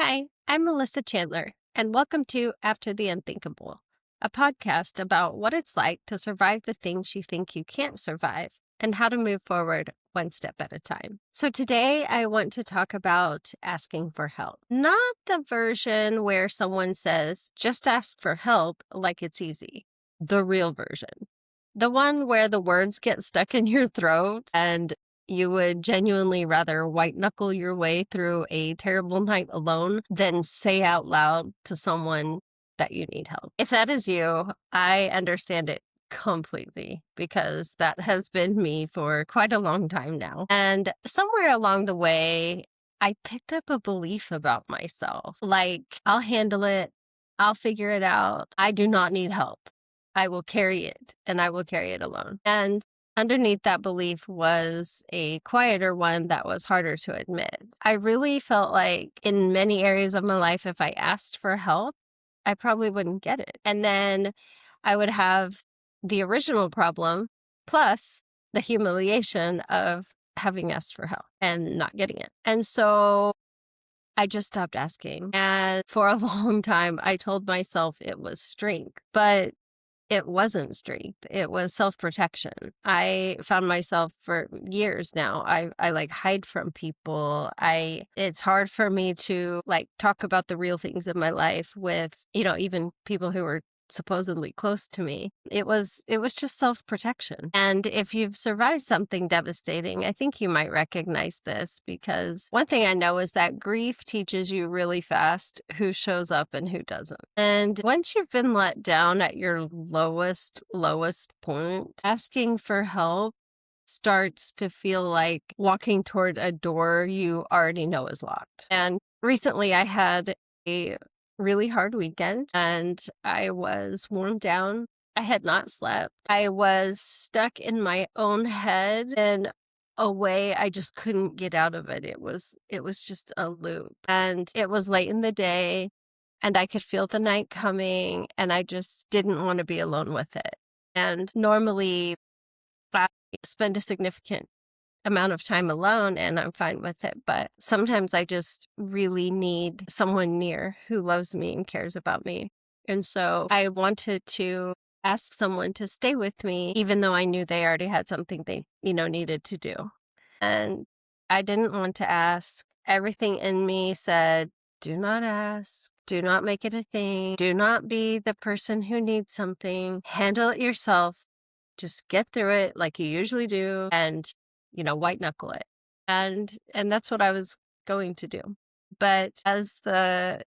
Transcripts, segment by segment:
Hi, I'm Melissa Chandler, and welcome to After the Unthinkable, a podcast about what it's like to survive the things you think you can't survive and how to move forward one step at a time. So today I want to talk about asking for help. Not the version where someone says, just ask for help like it's easy. The real version. The one where the words get stuck in your throat and you would genuinely rather white knuckle your way through a terrible night alone than say out loud to someone that you need help. If that is you, I understand it completely because that has been me for quite a long time now. And somewhere along the way, I picked up a belief about myself. Like, I'll handle it. I'll figure it out. I do not need help. I will carry it and I will carry it alone. And underneath that belief was a quieter one that was harder to admit. I really felt like in many areas of my life, if I asked for help, I probably wouldn't get it. And then I would have the original problem plus the humiliation of having asked for help and not getting it. And so I just stopped asking. And for a long time, I told myself it was strength, but it wasn't strength. It was self-protection. I found myself for years now. I like hide from people. It's hard for me to like talk about the real things in my life with, even people who were supposedly close to me. It was just self-protection. And if you've survived something devastating, I think you might recognize this, because one thing I know is that grief teaches you really fast who shows up and who doesn't. And once you've been let down at your lowest point, asking for help starts to feel like walking toward a door you already know is locked. And recently I had a really hard weekend and I was worn down. I had not slept. I was stuck in my own head in a way I just couldn't get out of it. It was just a loop. And it was late in the day and I could feel the night coming and I just didn't want to be alone with it. And normally I spend a significant amount of time alone and I'm fine with it. But sometimes I just really need someone near who loves me and cares about me. And so I wanted to ask someone to stay with me, even though I knew they already had something they, needed to do. And I didn't want to ask. Everything in me said, do not ask. Do not make it a thing. Do not be the person who needs something. Handle it yourself. Just get through it like you usually do and white knuckle it. And that's what I was going to do. But as the,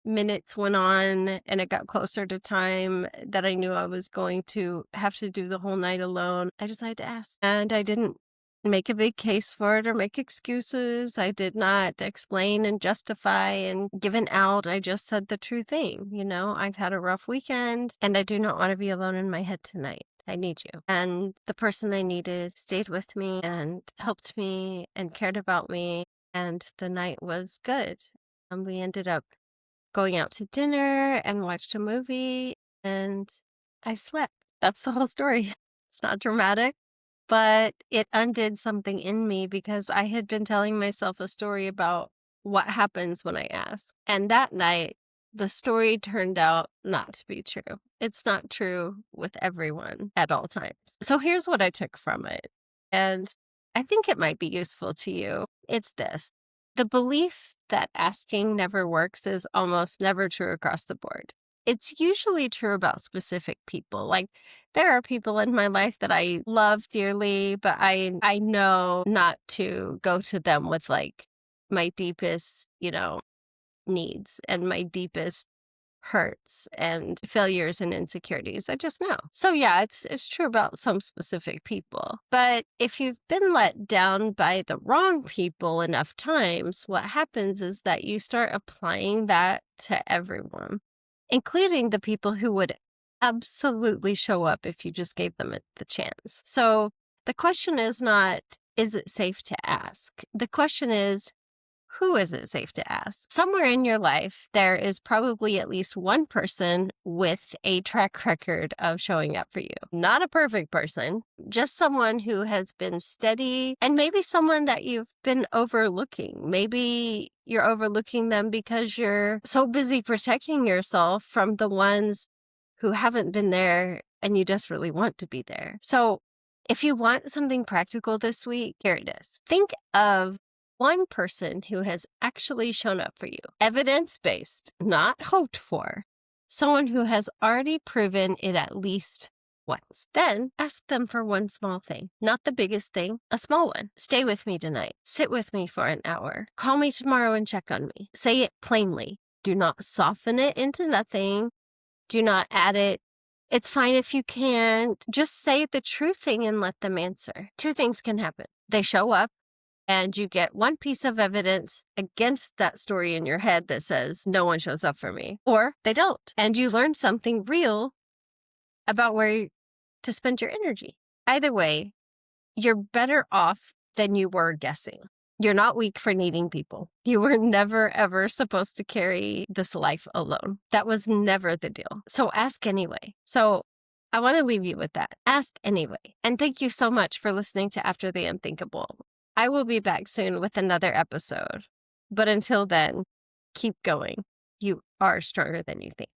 minutes went on and it got closer to time that I knew I was going to have to do the whole night alone, I decided to ask. And I didn't make a big case for it or make excuses. I did not explain and justify and give an out. I just said the true thing. I've had a rough weekend and I do not want to be alone in my head tonight. I need you. And the person I needed stayed with me and helped me and cared about me. And the night was good. And we ended up going out to dinner and watched a movie and I slept. That's the whole story. It's not dramatic, but it undid something in me because I had been telling myself a story about what happens when I ask. And that night, the story turned out not to be true. It's not true with everyone at all times. So here's what I took from it. And I think it might be useful to you. It's this. The belief that asking never works is almost never true across the board. It's usually true about specific people. Like there are people in my life that I love dearly, but I know not to go to them with like my deepest, needs and my deepest hurts and failures and insecurities. I just know. So yeah, it's true about some specific people. But if you've been let down by the wrong people enough times, what happens is that you start applying that to everyone, including the people who would absolutely show up if you just gave them the chance. So the question is not, is it safe to ask? The question is, who is it safe to ask? Somewhere in your life, there is probably at least one person with a track record of showing up for you. Not a perfect person, just someone who has been steady and maybe someone that you've been overlooking. Maybe you're overlooking them because you're so busy protecting yourself from the ones who haven't been there and you desperately want to be there. So if you want something practical this week, here it is. Think of one person who has actually shown up for you, evidence-based, not hoped for, someone who has already proven it at least once. Then ask them for one small thing, not the biggest thing, a small one. Stay with me tonight. Sit with me for an hour. Call me tomorrow and check on me. Say it plainly. Do not soften it into nothing. Do not add it. It's fine if you can't. Just say the true thing and let them answer. Two things can happen. They show up and you get one piece of evidence against that story in your head that says no one shows up for me, or they don't. And you learn something real about where to spend your energy. Either way, you're better off than you were guessing. You're not weak for needing people. You were never, ever supposed to carry this life alone. That was never the deal. So ask anyway. So I want to leave you with that. Ask anyway. And thank you so much for listening to After the Unthinkable. I will be back soon with another episode. But until then, keep going. You are stronger than you think.